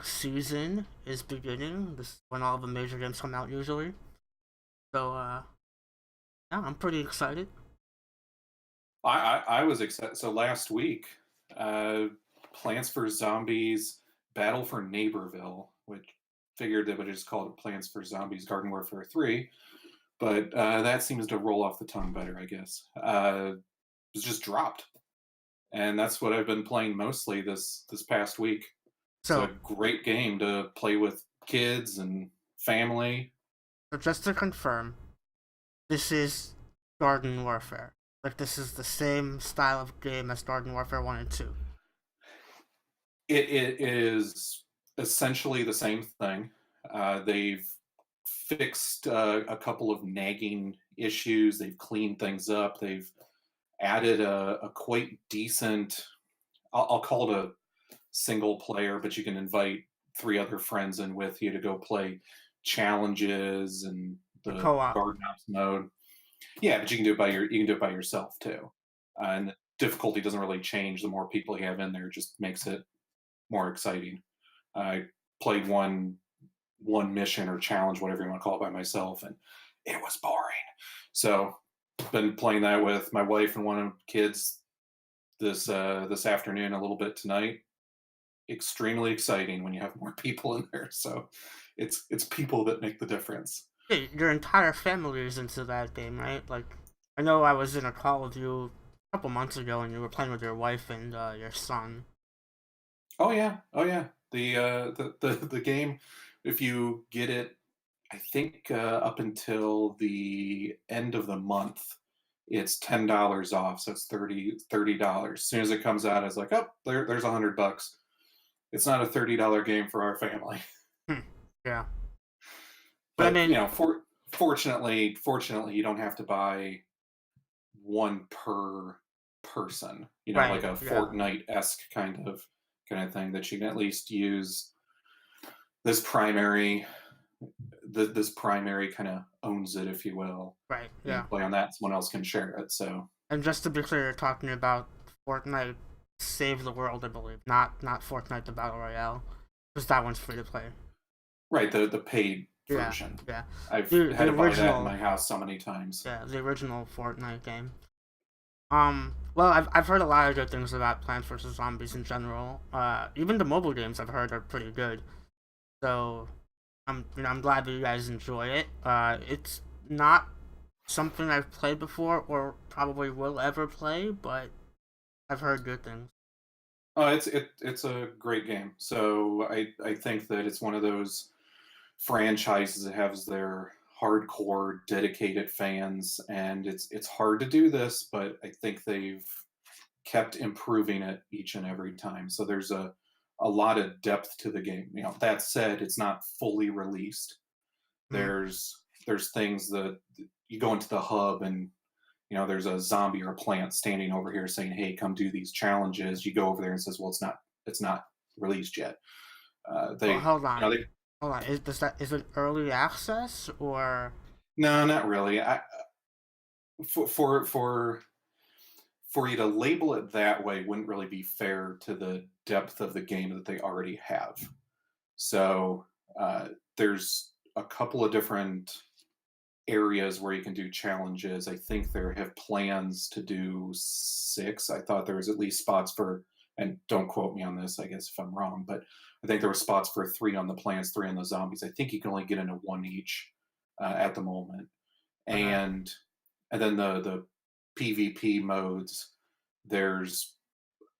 season is beginning. This is when all the major games come out usually. So yeah, I'm pretty excited. I was excited. So last week, uh, Plants vs Zombies Battle for Neighborville, which figured they would just call it Plants vs Zombies Garden Warfare 3, but that seems to roll off the tongue better, I guess. Was just dropped, and that's what I've been playing mostly this past week. It's a So, great game to play with kids and family. so just to confirm, this is Garden Warfare. Like this is the same style of game as Garden Warfare 1 and 2. It is essentially the same thing. They've fixed a couple of nagging issues. They've cleaned things up. They've added a quite decent, I'll call it a single player, but you can invite three other friends in with you to go play challenges and The the co-op. garden ops mode. Yeah, but you can do it by yourself too, and the difficulty doesn't really change. The more people you have in there, it just makes it more exciting. I played one mission or challenge, whatever you want to call it, by myself, and it was boring. So, been playing that with my wife and one of the kids this afternoon, a little bit tonight. Extremely exciting when you have more people in there. So, it's people that make the difference. Yeah, your entire family is into that game, right? Like, I know I was in a call with you a couple months ago, and you were playing with your wife and your son. Oh yeah, oh yeah. The game, if you get it, I think up until the end of the month, it's $10 off. So it's $30. As soon as it comes out, it's like, oh, there's $100. It's not a $30 game for our family, Hmm. Yeah, but I but mean, fortunately, you don't have to buy one per person. Like right? a Yeah. Fortnite esque kind of thing that you can at least use this primary this primary kind of owns it, if you will. Right, You can yeah. play on that. Someone else can share it. So And just to be clear, you're talking about Fortnite Save the World, I believe, not Fortnite the Battle Royale, because that one's free to play. right, the paid Yeah, version. yeah. I've The had the to buy that in original, my house so many times. yeah, the original Fortnite game. Well, I've heard a lot of good things about Plants vs Zombies in general. Even the mobile games I've heard are pretty good. So I'm glad that you guys enjoy it. It's not something I've played before or probably will ever play, but I've heard good things. Oh, it's a great game. So I think that it's one of those franchises that has their hardcore dedicated fans, and it's hard to do this, but I think they've kept improving it each and every time. So there's a lot of depth to the game. That said, it's not fully released. Mm. There's things that you go into the hub, and there's a zombie or a plant standing over here saying, "Hey, come do these challenges." You go over there and says, "Well, it's not released yet." Well, They hold you know on. they Hold on. Is it early access or No, not really. For for for for you to label it that way wouldn't really be fair to the depth of the game that they already have. So there's a couple of different areas where you can do challenges. I think there have plans to do six. I thought there was at least spots for, and don't quote me on this, I guess if I'm wrong, but I think there were spots for three on the plants, three on the zombies. I think you can only get into one each at the moment, okay? and then the PvP modes. There's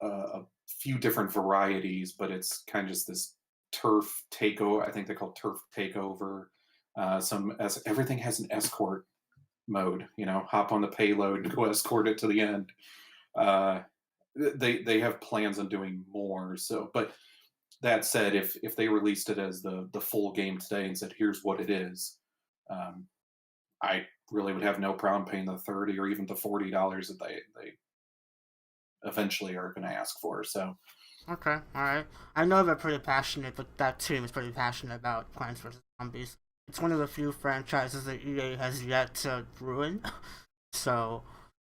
a few different varieties, but it's kind of just this turf takeover. I think they call turf takeover. Some as everything has an escort mode. Hop on the payload and go escort it to the end. Uh, they have plans on doing more. So, but that said, if they released it as the full game today and said here's what it is, um, I really would have no problem paying the $30 or even the $40 that they eventually are going to ask for. So Okay, alright. I know they're pretty passionate, but that team is pretty passionate about Plants vs. Zombies. It's one of the few franchises that EA has yet to ruin. So,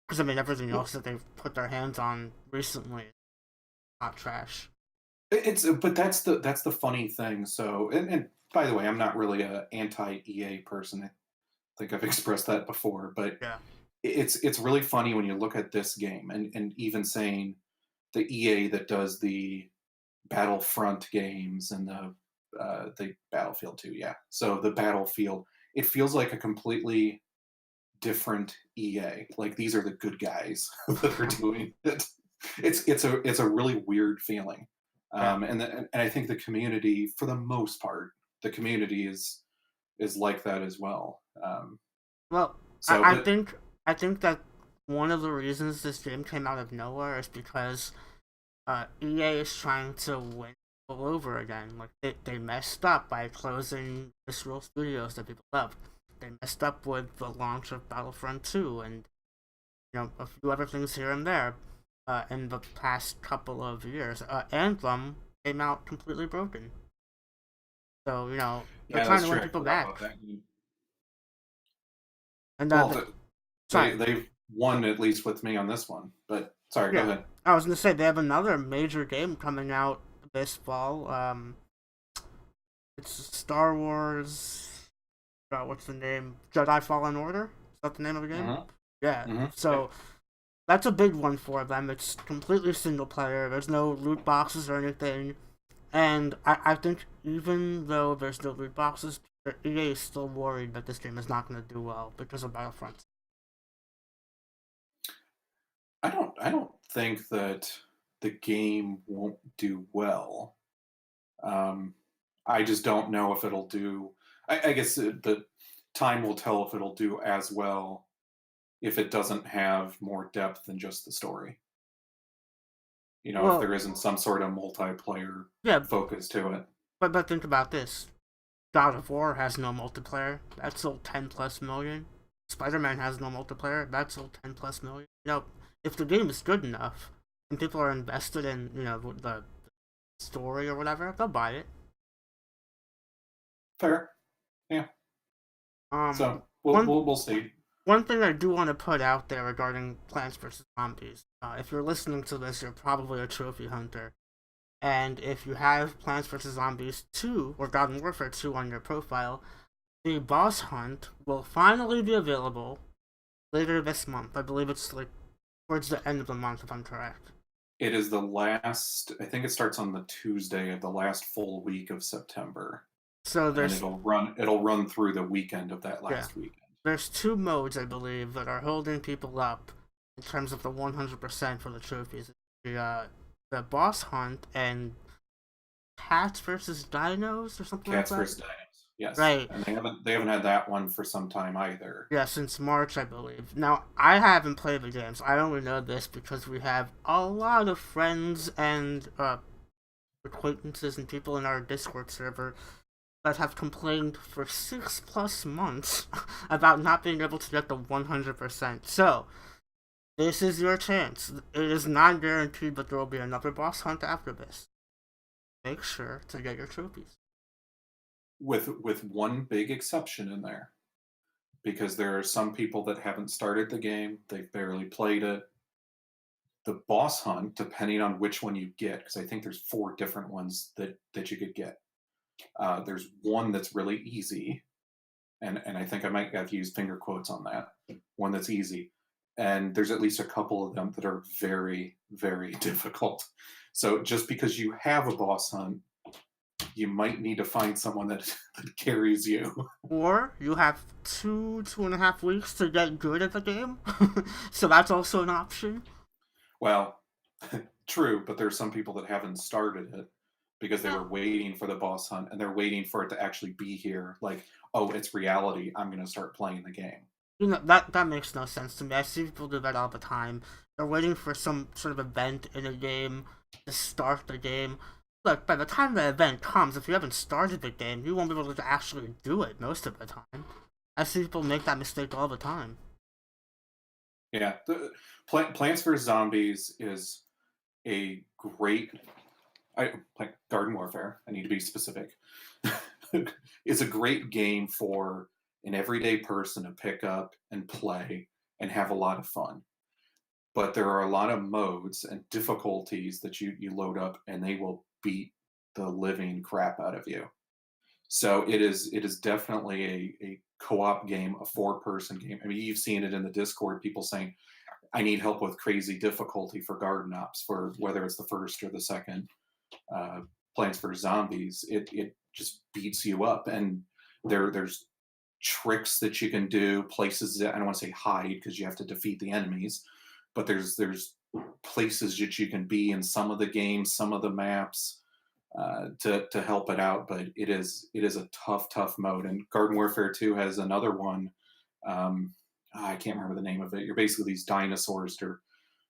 because I mean, everything else that they've put their hands on recently is hot trash. but that's the funny thing. So, and by the way, I'm not really a anti EA person. I think I've expressed that before, but Yeah. it's really funny when you look at this game and even saying the EA that does the Battlefront games and the Battlefield 2, yeah. So the Battlefield, it feels like a completely different EA. Like these are the good guys that are doing it. It's a really weird feeling, Yeah. and I think the community, for the most part, the community is like that as well. Well, I, So, I but think I think that one of the reasons this game came out of nowhere is because EA is trying to win all over again. Like they messed up by closing Visceral Studios that people loved. They messed up with the launch of Battlefront 2 and a few other things here and there in the past couple of years. Anthem came out completely broken. So, they're yeah, trying that's to true. win I people forgot back. about that game. And Well, sorry, they've won at least with me on this one. But sorry, go yeah. ahead. I was gonna say they have another major game coming out this fall. It's Star Wars. What's the name? Jedi Fallen Order. Is that the name of the game? Hmm. Yeah. Yeah. So that's a big one for them. It's completely single player. There's no loot boxes or anything. And I think even though there's no loot boxes, EA is still worried that this game is not going to do well because of Battlefront. I don't think that the game won't do well. Um, I just don't know if it'll do. I guess the time will tell if it'll do as well if it doesn't have more depth than just the story. If Well, there isn't some sort of multiplayer yeah, focus to it. but think about this. God of War has no multiplayer. That sold 10 plus million. Spider Man has no multiplayer. That sold 10 plus million. If the game is good enough and people are invested in, the story or whatever, they'll buy it. Fair, yeah. Um, So we'll one we'll, we'll see. one thing I do want to put out there regarding Plants vs Zombies. If you're listening to this, you're probably a trophy hunter. And if you have Plants vs Zombies 2 or Garden Warfare 2 on your profile, the boss hunt will finally be available later this month. I believe it's like towards the end of the month, if I'm correct. It is the last. I think it starts on the Tuesday of the last full week of September, So and there's it'll run through the weekend of that yeah, last weekend. there's two modes I believe that are holding people up in terms of the 100% for the trophies. The boss hunt and cats versus dinos or something like Cats that. vs. Dinos. Yes, Right. and they haven't had that one for some time either. Yeah, since March, I believe. Now, I haven't played the games. I only know this because we have a lot of friends and acquaintances and people in our Discord server that have complained for 6 plus months about not being able to get the 100%. So, this is your chance. It is not guaranteed, but there will be another boss hunt after this. Make sure to get your trophies. With one big exception in there, because there are some people that haven't started the game, they've barely played it. The boss hunt, depending on which one you get, because I think there's four different ones that you could get. There's one that's really easy, and I think I might have used finger quotes on that. One that's easy, and there's at least a couple of them that are very, very difficult. So just because you have a boss hunt, you might need to find someone that carries you. Or you have 2.5 weeks to get good at the game. So that's also an option. Well, true, but there's some people that haven't started it because they Yeah. were waiting for the boss hunt and they're waiting for it to actually be here. Like, oh, it's reality. I'm going to start playing the game. That makes no sense to me. I see people do that all the time. They're waiting for some sort of event in a game to start the game. Look, by the time the event comes, if you haven't started the game, you won't be able to actually do it most of the time. I see people make that mistake all the time. Yeah, Plants vs Zombies is a great. I like Garden Warfare. I need to be specific. It's a great game for an everyday person to pick up and play and have a lot of fun. But there are a lot of modes and difficulties that you load up, and they will beat the living crap out of you. So it is definitely a co-op game, a four-person game. I mean, you've seen it in the Discord, people saying, "I need help with crazy difficulty for garden ops," for whether it's the first or the second uh, Plants vs Zombies. It just beats you up, and there's tricks that you can do, places that I don't want to say hide because you have to defeat the enemies, but there's places that you can be in some of the games, some of the maps to help it out. But it is a tough mode. And Garden Warfare 2 has another one. Um, I can't remember the name of it. You're basically these dinosaurs that are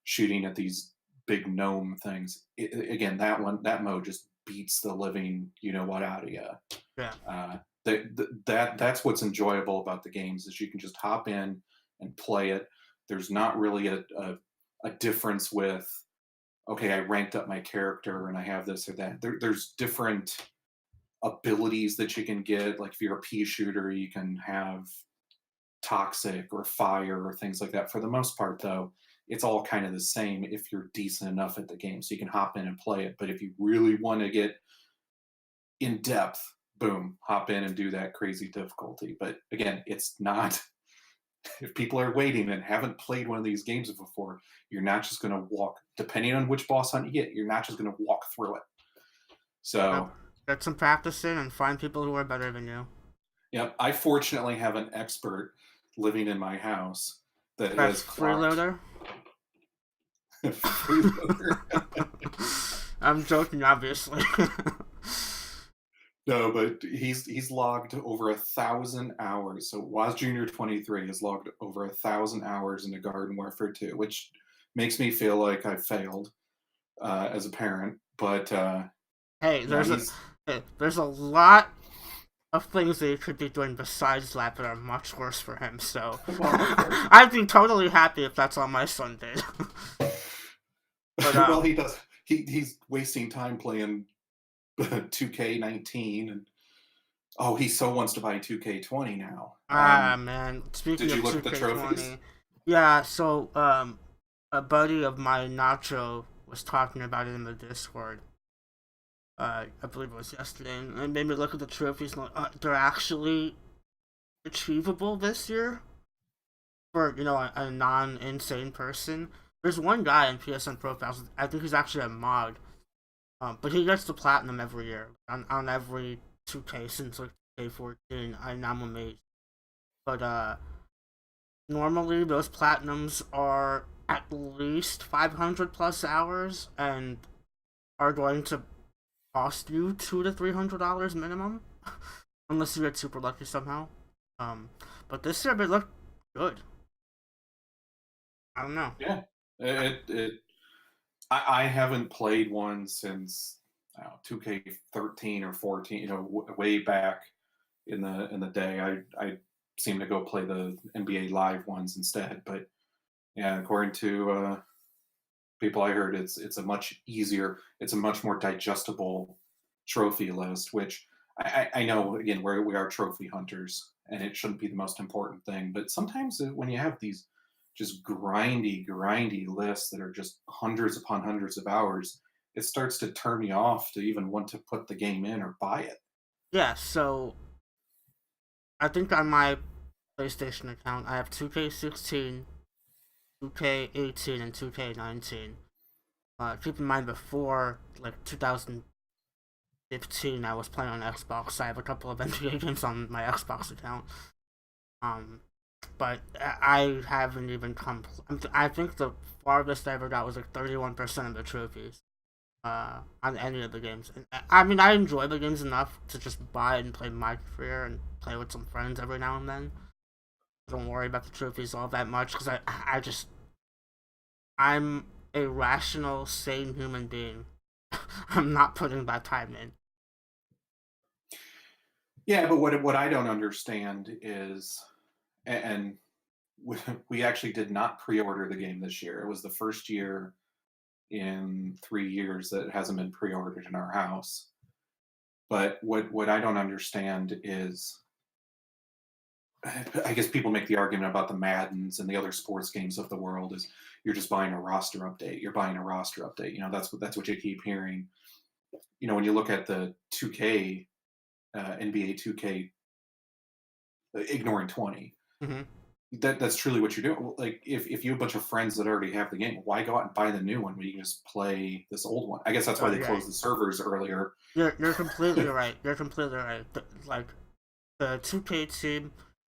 shooting at these big gnome things. Again, that mode just beats the living you know what out of you. Yeah. That's what's enjoyable about the games is you can just hop in and play it. There's not really a difference with, okay, I ranked up my character and I have this or that. There's different abilities that you can get. Like if you're a pea shooter, you can have toxic or fire or things like that. For the most part, though, it's all kind of the same if you're decent enough at the game. So you can hop in and play it. But if you really want to get in depth, boom, hop in and do that crazy difficulty. But again, it's not. If people are waiting and haven't played one of these games before, you're not just going to walk, depending on which boss hunt you get, you're not just going to walk through it. So, Yep. Get some practice in and find people who are better than you. yep, I fortunately have an expert living in my house that That's has clocked. freeloader. Freeloader. I'm joking, obviously. No, but he's logged over 1,000 hours. So Waz Junior 23 has logged over 1,000 hours into Garden Warfare 2, which makes me feel like I failed as a parent. But Hey, yeah, there's a lot of things that he could be doing besides that that are much worse for him. So well, of course. I'd be totally happy if that's all my son did. But Well, he does. He's wasting time playing 2K19, and oh, he so wants to buy 2K20 now. man, speaking Did you of look at the 2K20, trophies? yeah. So a buddy of mine, Nacho, was talking about it in the Discord. I believe it was yesterday, and it made me look at the trophies. And they're actually achievable this year for a non-insane person. There's one guy in PSN profiles. I think he's actually a mod, but he gets the platinum every year on every 2K since like 2K14. I'm amazed. But normally those platinums are at least 500 plus hours and are going to cost you $200 to $300 minimum, unless you get super lucky somehow. But this year it looked good. I don't know. Yeah, it. I haven't played one since 2K13 or 14. Way back in the day. I seem to go play the NBA Live ones instead. But yeah, according to people I heard, it's a much easier, it's a much more digestible trophy list. Which I know again we are trophy hunters, and it shouldn't be the most important thing. But sometimes when you have these just grindy lists that are just hundreds upon hundreds of hours, it starts to turn me off to even want to put the game in or buy it. Yeah, so I think on my PlayStation account I have 2K16, 2K18, and 2K19. Keep in mind before like 2015, I was playing on Xbox. I have a couple of NBA games on my Xbox account. But I haven't even come. I think the farthest I ever got was like 31% of the trophies. On any of the games. And, I mean, I enjoy the games enough to just buy and play my career and play with some friends every now and then. Don't worry about the trophies all that much because I'm a rational, sane human being. I'm not putting that time in. Yeah, but what I don't understand is, and we actually did not pre-order the game this year. It was the first year in 3 years that it hasn't been pre-ordered in our house. But what I don't understand is, I guess people make the argument about the Maddens and the other sports games of the world is you're just buying a roster update. You're buying a roster update. That's what you keep hearing. when you look at the 2K, NBA 2K, ignoring 20, Hmm. that's truly what you're doing. Like, if you have a bunch of friends that already have the game, why go out and buy the new one when you can just play this old one? I guess that's why they Yeah, closed the servers earlier. you're completely right. You're completely right. Like the 2K team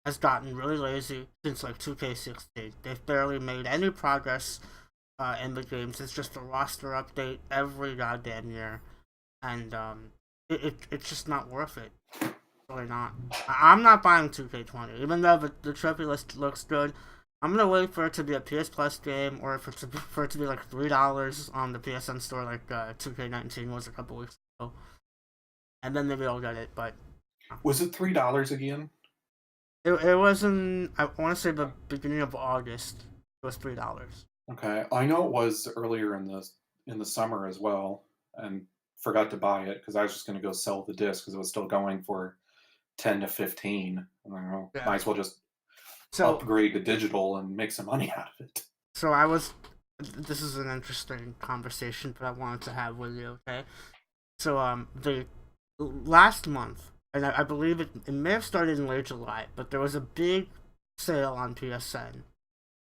has gotten really lazy since like 2K16. They've barely made any progress in the games. It's just a roster update every goddamn year, and it's just not worth it. Really not. I'm not buying 2K20, even though the trophy list looks good. I'm gonna wait for it to be a PS Plus game, or for it to be like $3 on the PSN store, like 2K19 was a couple weeks ago, and then maybe I'll get it. But Was it $3 again? it was in, I want to say, the beginning of August. It was $3. Okay, I know it was earlier in the summer as well, and forgot to buy it because I was just going to go sell the disc because it was still going for 10 to 15. And I don't know, Yeah. might as well just So upgrade to digital and make some money out of it. so I was. This is an interesting conversation, but I wanted to have with you. Okay. So the last month, and I believe it may have started in late July, but there was a big sale on PSN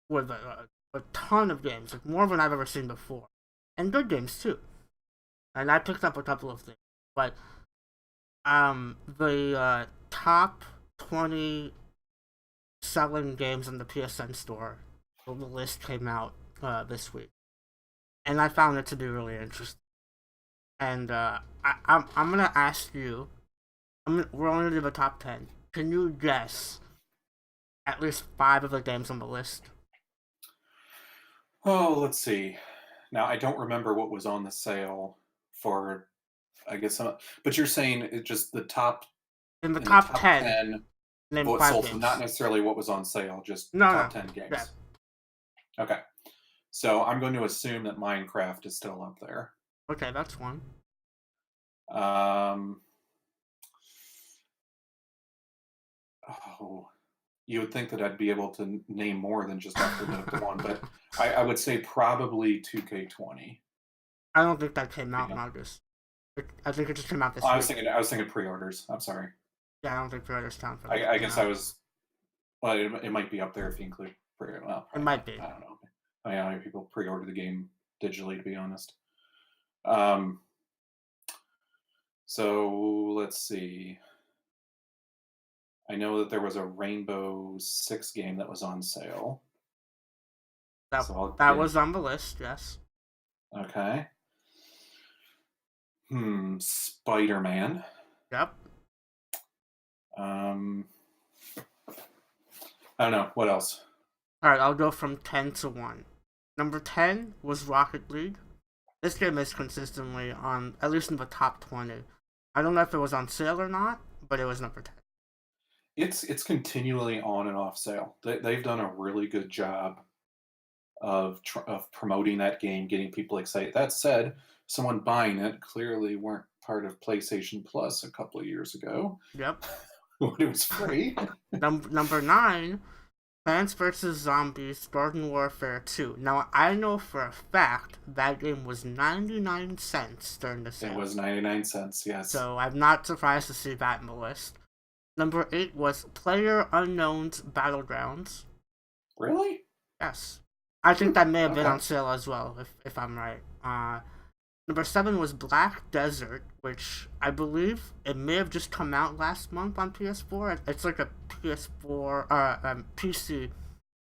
with a ton of games, like more than I've ever seen before, and good games too. And I picked up a couple of things, but the top 20 selling games on the PSN store, the list came out this week, and I found it to be really interesting. And I'm gonna ask you. We're only gonna do the top 10. Can you guess at least five of the games on the list? Oh, let's see. Now I don't remember what was on the sale for. I guess but you're saying it just the top In the in the top top 10, 10 name what five sold, so not games. necessarily what was on sale, just No, top no, 10 yeah. games. Okay. So I'm going to assume that Minecraft is still up there. Okay, that's one. Um, oh, you would think that I'd be able to name more than just off the one, but I would say probably 2K20. I don't think that came out in Yeah. August. I think it just came out Oh, this week. I was thinking pre-orders. I'm sorry. Yeah, I don't think pre-orders count for that. I guess I No, was. Well, it might be up there if you include pre. Well, it probably might not. be. I don't know. I mean, how many people pre-order the game digitally, to be honest. Um, so let's see. I know that there was a Rainbow Six game that was on sale. That So I'll that get was on the list. Yes. okay. Spider-Man. Yep. Um, I don't know. What else? All right, I'll go from 10 to 1. Number 10 was Rocket League. This game is consistently on, at least in the top 20. I don't know if it was on sale or not, but it was number 10. It's continually on and off sale. They've done a really good job of promoting that game, getting people excited. That said, someone buying it clearly weren't part of PlayStation Plus a couple of years ago Yep. when it was free. Number 9, Plants vs. Zombies Garden Warfare 2. Now, I know for a fact that game was 99 cents during the It sale. was 99 cents. Yes. So I'm not surprised to see that in the list. Number 8 was Player Unknown's Battlegrounds. Really? Yes. I think that may have been Okay. on sale as well, if I'm right. Number 7 was Black Desert, which I believe it may have just come out last month on PS4. It's like a PS4 PC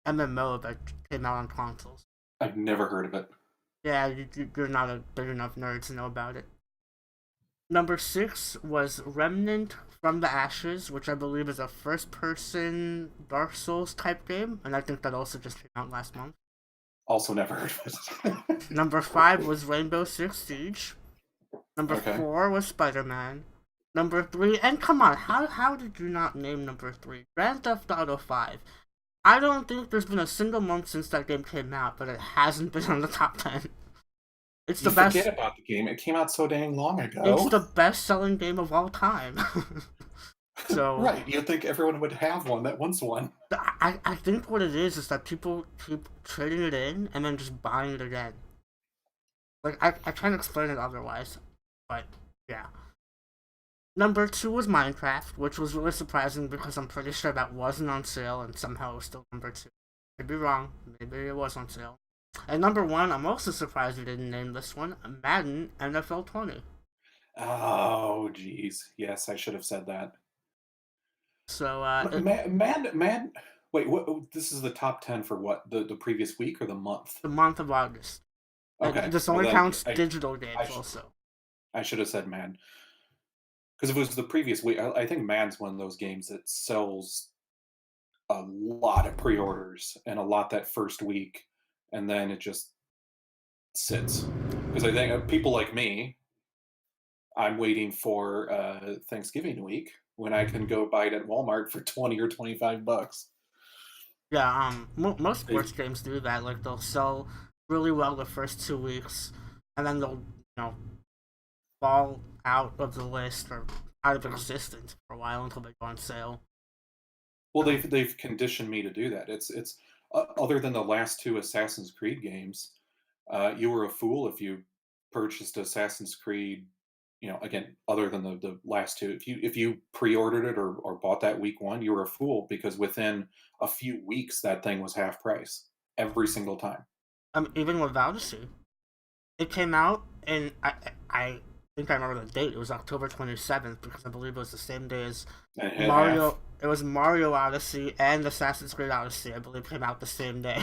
MMO that came out on consoles. I've never heard of it. Yeah, you're not a big enough nerd to know about it. Number 6 was Remnant from the Ashes, which I believe is a first-person Dark Souls type game, and I think that also just came out last month. Also, never heard of it. Number 5 was Rainbow Six Siege. Number Okay. 4 was Spider-Man. Number 3, and come on, how did you not name number 3? Grand Theft Auto 5. I don't think there's been a single month since that game came out that it hasn't been on the top 10. It's You the best. forget about the game. It came out so dang long It's ago. the best-selling game of all time. So Right. You'd think everyone would have one that wants one. I think what it is that people keep trading it in and then just buying it again. Like I can't explain it otherwise. But yeah. Number two was Minecraft, which was really surprising because I'm pretty sure that wasn't on sale and somehow it was still number two. Could be wrong. Maybe it was on sale. And number one, I'm also surprised we didn't name this one, Madden NFL 20. Oh, geez. Yes, I should have said that. So, Man. Wait, what? This is the top 10 for what? The previous week or the month? the month of August. Okay. This Well, only then counts digital games sh- also. I should have said man. Because if it was the previous week, I think Madden's one of those games that sells a lot of pre-orders and a lot that first week, and then it just sits. Because I think people like me, I'm waiting for Thanksgiving week when I can go buy it at Walmart for 20 or $25. Yeah, most They, sports games do that. Like, they'll sell really well the first 2 weeks, and then they'll, fall out of the list or out of existence for a while until they go on sale. well, Um, they've conditioned me to do that. It's other than the last two Assassin's Creed games, you were a fool if you purchased Assassin's Creed. Again, other than the last two, if you pre-ordered it or bought that week one, you were a fool because within a few weeks that thing was half price every single time. Even with Odyssey, it came out, and I think I remember the date. It was October 27th because I believe it was the same day as And it had half Mario. It was Mario Odyssey and Assassin's Creed Odyssey. I believe came out the same day.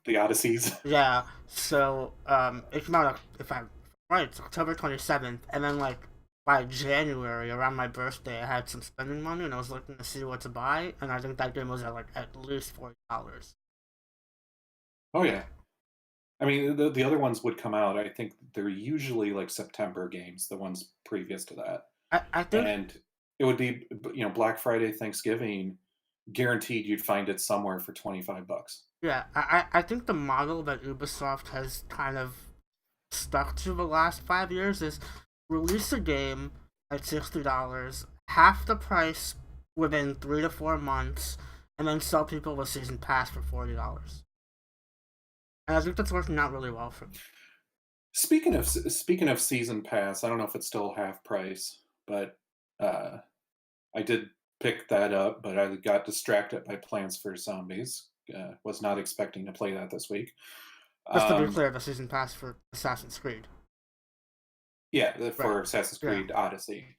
the Odysseys. Yeah. So it came out, if I'm right, it's October 27th, and then like by January, around my birthday, I had some spending money and I was looking to see what to buy, and I think that game was at like at least $40. Oh yeah. I mean, the other ones would come out. I think they're usually like September games, the ones previous to that, I think and it would be Black Friday, Thanksgiving, guaranteed you'd find it somewhere for $25. Yeah, I think the model that Ubisoft has kind of stuck to the last 5 years is release a game at $60, half the price within 3 to 4 months, and then sell people a season pass for $40. And I think that's working out really well for me. Speaking of season pass, I don't know if it's still half price, but uh, I did pick that up, but I got distracted by Plants vs Zombies. Was not expecting to play that this week. Just to be Um, clear, the season pass for Assassin's Creed. yeah, Right. for Assassin's Yeah. Creed Odyssey.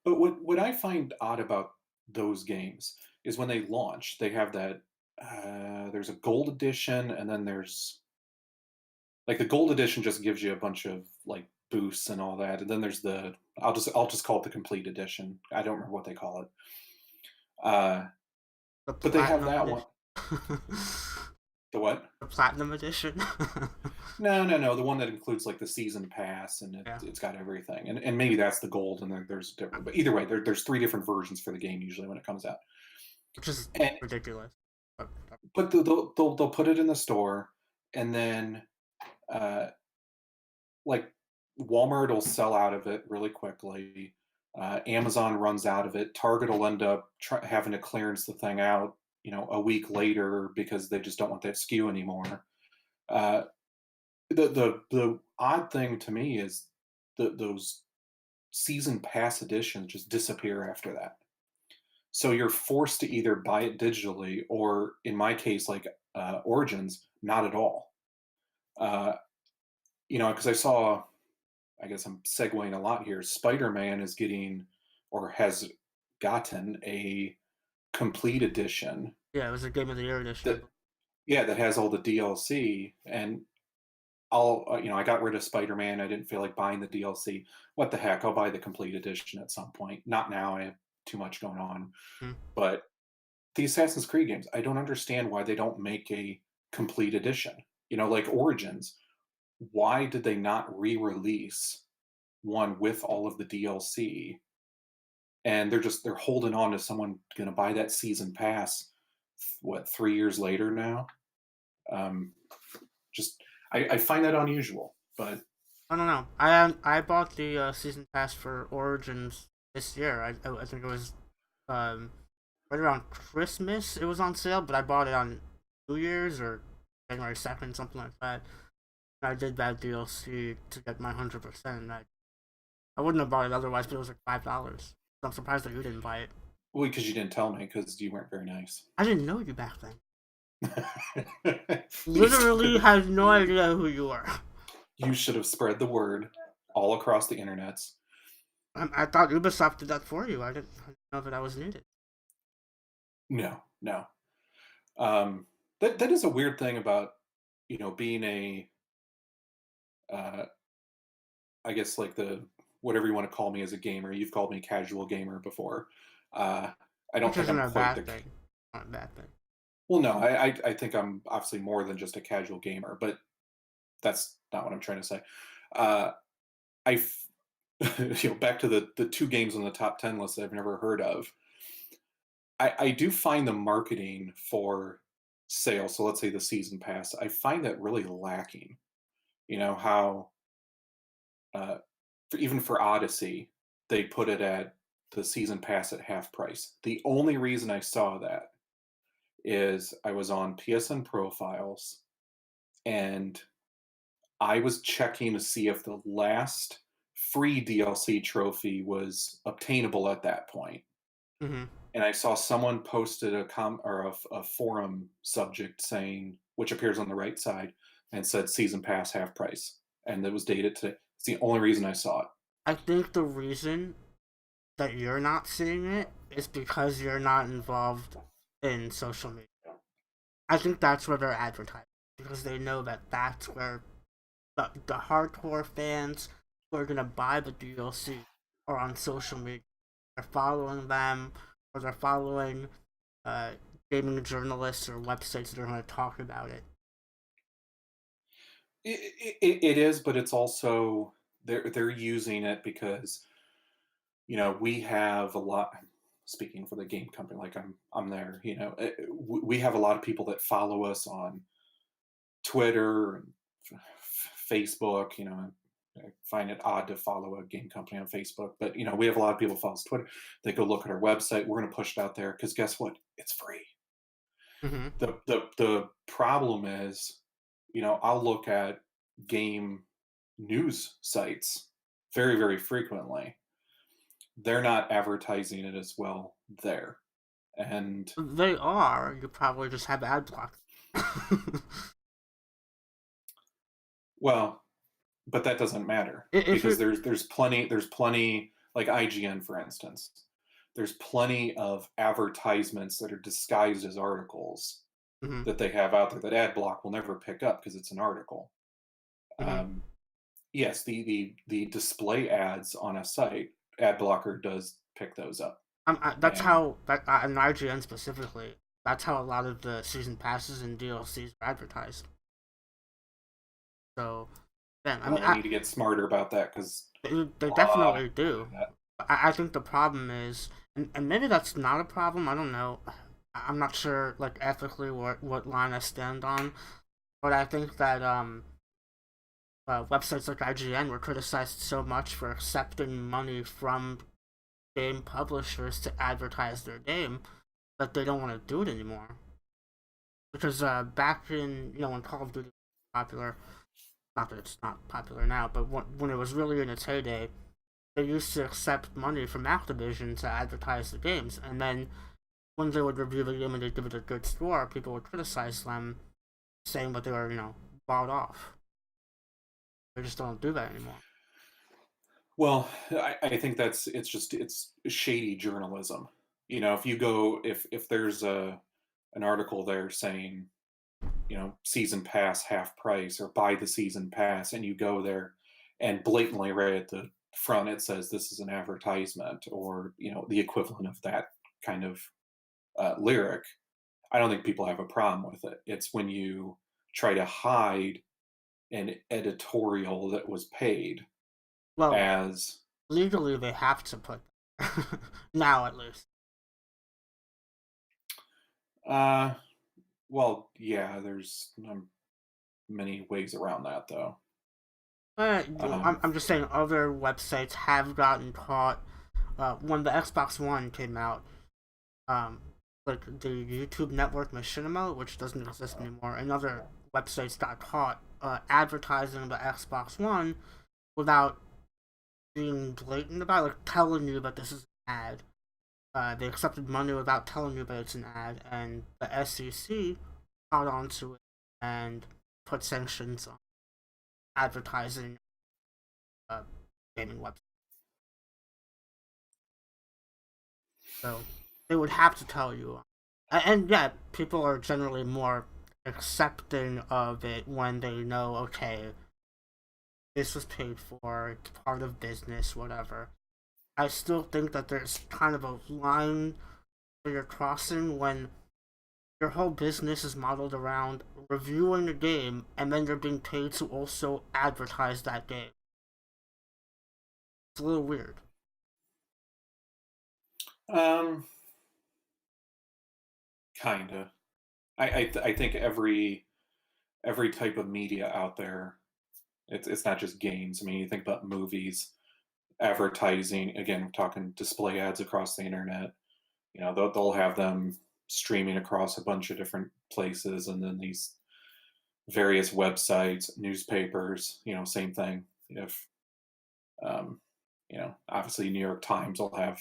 But what I find odd about those games is when they launch, they have that. There's a gold edition, and then there's like the gold edition just gives you a bunch of like boosts and all that, and then there's the I'll just call it the complete edition. I don't remember what they call it. Uh, The but they have Platinum that one. Edition. The what? The Platinum Edition. No. The one that includes like the season pass and Yeah. it's got everything, and maybe that's the gold, and there's different. But either way, there's three different versions for the game usually when it comes out. Which is And ridiculous. But but they'll put it in the store, and then uh, like Walmart will sell out of it really quickly. Amazon runs out of it. Target will end up having to clearance the thing out, a week later because they just don't want that SKU anymore. Uh, the odd thing to me is those season pass editions just disappear after that. So you're forced to either buy it digitally or, in my case, like Origins, not at all. Uh, because I saw, I guess I'm segueing a lot here. Spider-Man is getting or has gotten a complete edition yeah, it was a Game of the Year edition. that yeah that has all the DLC. And I got rid of Spider-Man. I didn't feel like buying the DLC. What the heck? I'll buy the complete edition at some point. Not now. I have too much going on. Hmm. But the Assassin's Creed games, I don't understand why they don't make a complete edition. Like Origins. Why did they not re-release one with all of the DLC? And they're holding on to someone going to buy that season pass. What, 3 years later now? Um, just I find that unusual, but I don't know. I bought the season pass for Origins this year. I think it was um right around Christmas. It was on sale, but I bought it on New Year's or January 2nd, something like that. And I did that DLC to get my 100%. And I wouldn't have bought it otherwise, but it was like $5. I'm surprised that you didn't buy it. Well, because you didn't tell me because you weren't very nice. I didn't know you back then. You Literally should had no idea who you were. you should have spread the word all across the internets. I thought Ubisoft did that for you. I didn't know that was needed. No, no. That is a weird thing about being a I guess like the whatever you want to call me as a gamer. You've called me casual gamer before. I don't Which think isn't I'm a quite bad thing. Not a bad thing. well. No, I think I'm obviously more than just a casual gamer, but that's not what I'm trying to say. Uh, I back to the two games on the top 10 list that I've never heard of. I do find the marketing for sales. So let's say the season pass. I find that really lacking. How even for Odyssey, they put it at the season pass at half price. The only reason I saw that is I was on PSN profiles and I was checking to see if the last free DLC trophy was obtainable at that point. Mm-hmm. And I saw someone posted a forum subject saying, which appears on the right side, and said season pass half price, and it was dated today. It's the only reason I saw it. I think the reason that you're not seeing it is because you're not involved in social media. I think that's where they're advertising because they know that that's where the hardcore fans who are gonna buy the DLC are on social media. They're following them, or they're following uh, gaming journalists or websites that are going to talk about it. It is, but it's also they're using it because we have a lot. Speaking for the game company, like I'm there. We have a lot of people that follow us on Twitter and Facebook. I find it odd to follow a game company on Facebook, but we have a lot of people follow us Twitter. They go look at our website. We're going to push it out there because guess what? It's free. Mm-hmm. The problem is, I'll look at game news sites very, very frequently. They're not advertising it as well there. And They are. You probably just have ad block. well, but that doesn't matter because there's plenty like IGN for instance. There's plenty of advertisements that are disguised as articles mm-hmm. that they have out there that ad block will never pick up because it's an article. Mm-hmm. Yes, the display ads on a site, ad blocker does pick those up. That's how in IGN specifically. That's how a lot of the season passes and DLCs are advertised. So, then I need to get smarter about that because they definitely do. I think the problem is, and maybe that's not a problem. I don't know. I'm not sure, like ethically, what line I stand on, but I think that websites like IGN were criticized so much for accepting money from game publishers to advertise their game that they don't want to do it anymore. Because back in when Call of Duty was popular, not that it's not popular now, but when it was really in its heyday, they used to accept money from Activision to advertise the games, and then when they would review the game and they'd give it a good score, people would criticize them, saying that they were, bought off. They just don't do that anymore. Well, I think it's shady journalism. If you go if there's an article there saying, season pass half price or buy the season pass, and you go there and blatantly right at the front it says this is an advertisement or the equivalent of that kind of lyric, I don't think people have a problem with it. It's when you try to hide an editorial that was paid Well, as legally they have to put now at least. Well, yeah, there's many ways around that though. I'm just saying other websites have gotten caught. When the Xbox One came out, like the YouTube network Machinima, which doesn't exist anymore, and other websites got caught advertising the Xbox One without being blatant about it, like telling you that this is an ad. They accepted money without telling you that it's an ad, and the SEC caught onto it and put sanctions on advertising uh, gaming websites. So they would have to tell you. And yeah, people are generally more accepting of it when they know, okay, this was paid for, it's part of business, whatever. I still think that there's kind of a line that you're crossing when your whole business is modeled around reviewing the game and then you're being paid to also advertise that game. It's a little weird. Um, Kinda. I think every type of media out there, it's not just games. I mean, you think about movies, advertising. Again, we're talking display ads across the internet. You know, they'll have them streaming across a bunch of different places, and then these various websites, newspapers. You know, same thing. If um, obviously New York Times will have,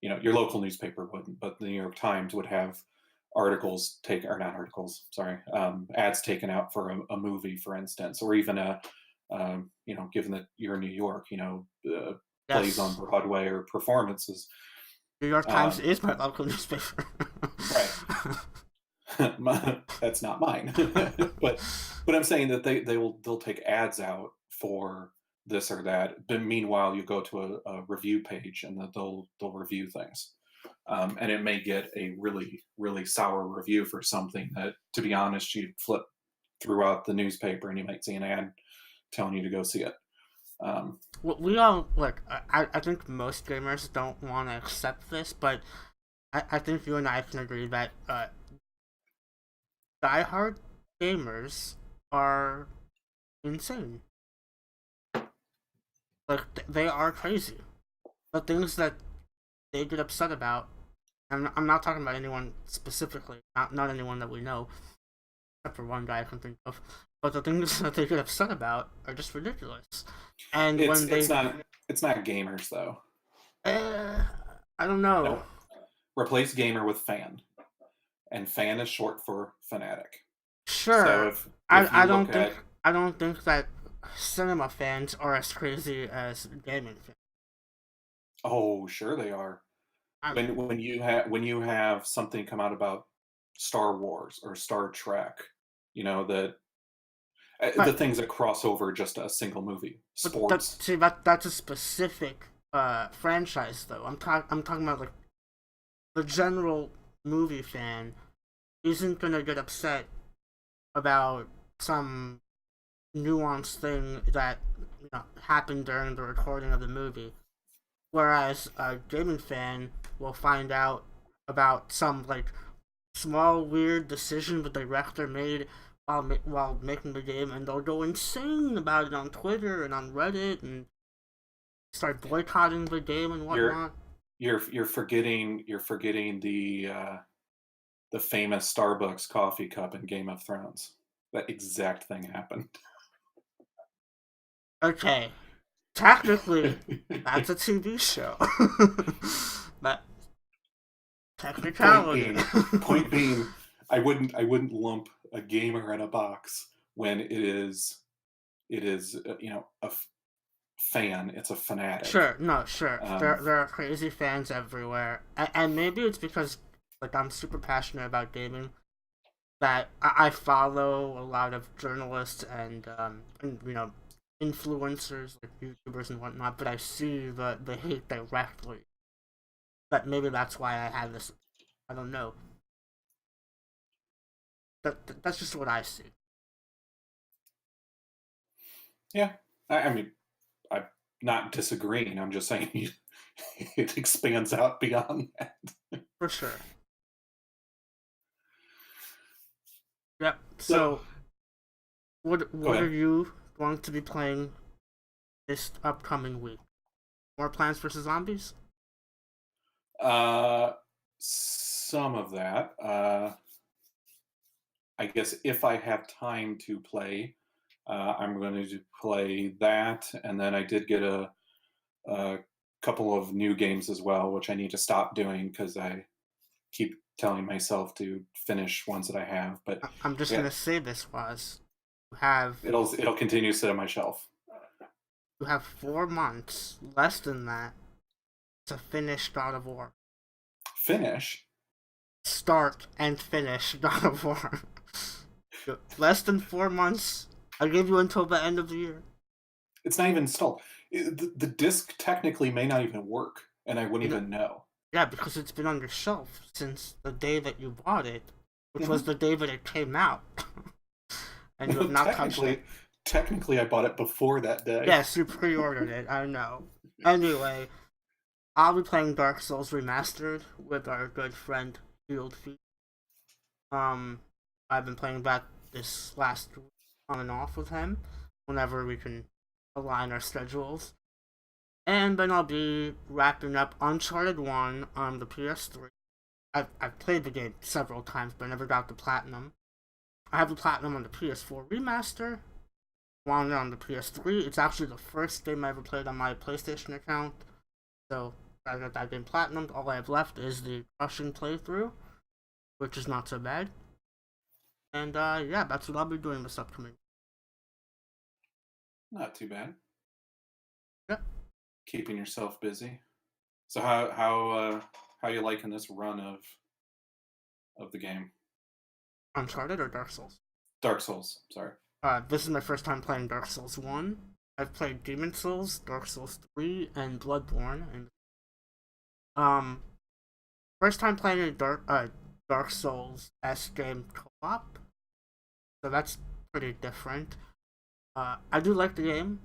your local newspaper wouldn't, but the New York Times would have articles take or not articles, sorry, ads taken out for a movie, for instance, or even given that you're in New York, plays on Yes, Broadway or performances. New York Times Um, is my local newspaper. right. That's not mine. but I'm saying that they'll take ads out for this or that. But meanwhile, you go to a review page and that they'll review things. And it may get a really really sour review for something that, to be honest, you flip throughout the newspaper and you might see an ad telling you to go see it. Um, We all look. I think most gamers don't want to accept this, but I think you and I can agree that diehard gamers are insane. Like they are crazy. The things that they get upset about. I'm not talking about anyone specifically. Not anyone that we know, except for one guy I can think of. But the things that they get upset about are just ridiculous. And it's when it's they, not it's not gamers though. uh, I don't know. No, replace gamer with fan, and fan is short for fanatic. So Sure, if I you don't look think at that cinema fans are as crazy as gaming fans. oh, sure they are. I, When you have something come out about Star Wars or Star Trek, that the but things that cross over just a single movie, sports. that's a specific franchise though. I'm talking about like the general movie fan isn't gonna get upset about some nuanced thing that happened during the recording of the movie. Whereas a gaming fan will find out about some like small weird decision the director made while making the game, and they'll go insane about it on Twitter and on Reddit and start boycotting the game and You're whatnot. you're forgetting the famous Starbucks coffee cup in Game of Thrones. That exact thing happened. Okay, technically, that's a TV show. But point technicality. being, point being, I wouldn't lump a gamer in a box when it is fan. It's a fanatic. Sure, no, sure. Um, There are crazy fans everywhere, and maybe it's because like I'm super passionate about gaming that I follow a lot of journalists and influencers like YouTubers and whatnot, but I see the hate directly. But maybe that's why I have this. I don't know. That's just what I see. yeah, I mean, I'm not disagreeing. I'm just saying it expands out beyond that. For sure. Yep. So So go what are ahead. you going to be playing this upcoming week? More Plants vs Zombies? Uh, some of that. I guess if I have time to play, I'm going to play that. And then I did get a couple of new games as well, which I need to stop doing because I keep telling myself to finish ones that I have. But I'm just yeah, gonna say this was you have it'll continue to sit on my shelf. 4 months, less than that, to finish God of War. Finish. Start and finish God of War. Less than 4 months. I give you until the end of the year. It's not even installed. The disc technically may not even work, and I wouldn't You know, even know. yeah, because it's been on your shelf since the day that you bought it, which was Mhm. the day that it came out, and you have No, not touched it. technically, I bought it before that day. Yes, you pre-ordered it. I know. Anyway, I'll be playing Dark Souls Remastered with our good friend Field Feet. Um, I've been playing that this last week on and off with him, whenever we can align our schedules. And then I'll be wrapping up Uncharted 1 on the PS3. I've played the game several times, but I never got the platinum. I have the platinum on the PS4 remaster, one on the PS3. It's actually the first game I ever played on my PlayStation account. So I got that game platinum. All I have left is the Russian playthrough, which is not so bad. And yeah, that's what I'll be doing this upcoming. Not too bad. Yeah, Keeping yourself busy. So how you liking this run of the game? Uncharted or Dark Souls. Dark Souls. Sorry. This is my first time playing Dark Souls 1. I've played Demon Souls, Dark Souls 3, and Bloodborne. And first time playing a Dark Souls S game co-op, so that's pretty different. I do like the game.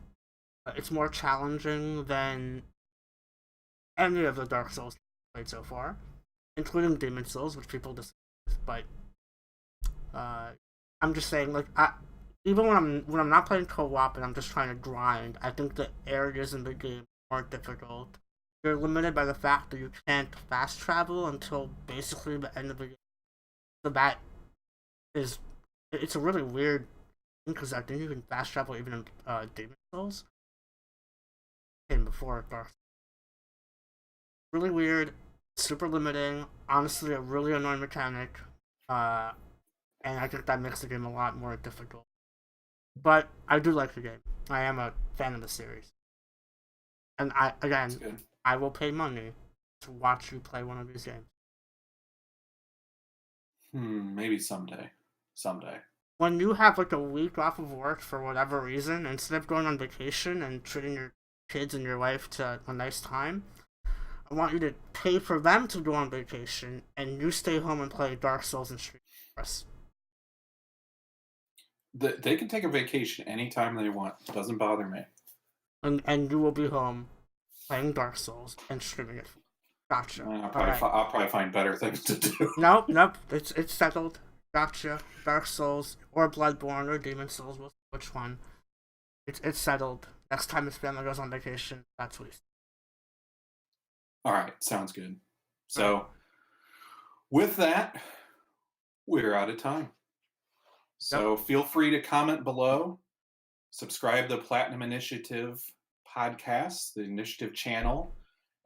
It's more challenging than any of the Dark Souls played so far, including Demon Souls, which people dislike. But I'm just saying, like, even when I'm not playing co-op and I'm just trying to grind, I think the areas in the game are difficult. You're limited by the fact that you can't fast travel until basically the end of the game. So that is, it's a really weird thing because I think you can fast travel even in Demon Souls. Came before Dark Souls. Really weird, super limiting. Honestly, a really annoying mechanic. And I think that makes the game a lot more difficult. But I do like the game. I am a fan of the series. And I will pay money to watch you play one of these games. Maybe someday. Someday. When you have like a week off of work for whatever reason, instead of going on vacation and treating your kids and your wife to a nice time, I want you to pay for them to go on vacation and you stay home and play Dark Souls and Street Pass. They can take a vacation anytime they want. It doesn't bother me. And you will be home playing Dark Souls and streaming it. Gotcha. I'll probably find better things to do. Nope. It's settled. Gotcha. Dark Souls or Bloodborne or Demon Souls. Which one? It's settled. Next time his family goes on vacation, that's what he's. All right, sounds good. So, with that, we're out of time. So feel free to comment below, subscribe to the Platinum Initiative podcast, the Initiative channel.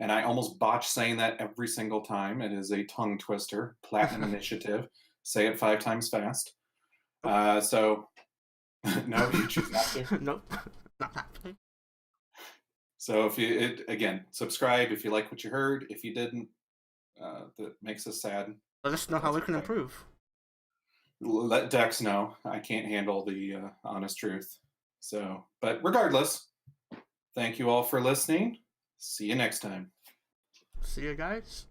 And I almost botch saying that every single time. It is a tongue twister. Platinum Initiative. Say it 5 times fast. So, no, you choose not to. Nope, not happening. So again, subscribe if you like what you heard. If you didn't, that makes us sad. Let us know how we can improve. Let Dex know. I can't handle the honest truth. So, but regardless, thank you all for listening. See you next time. See you guys.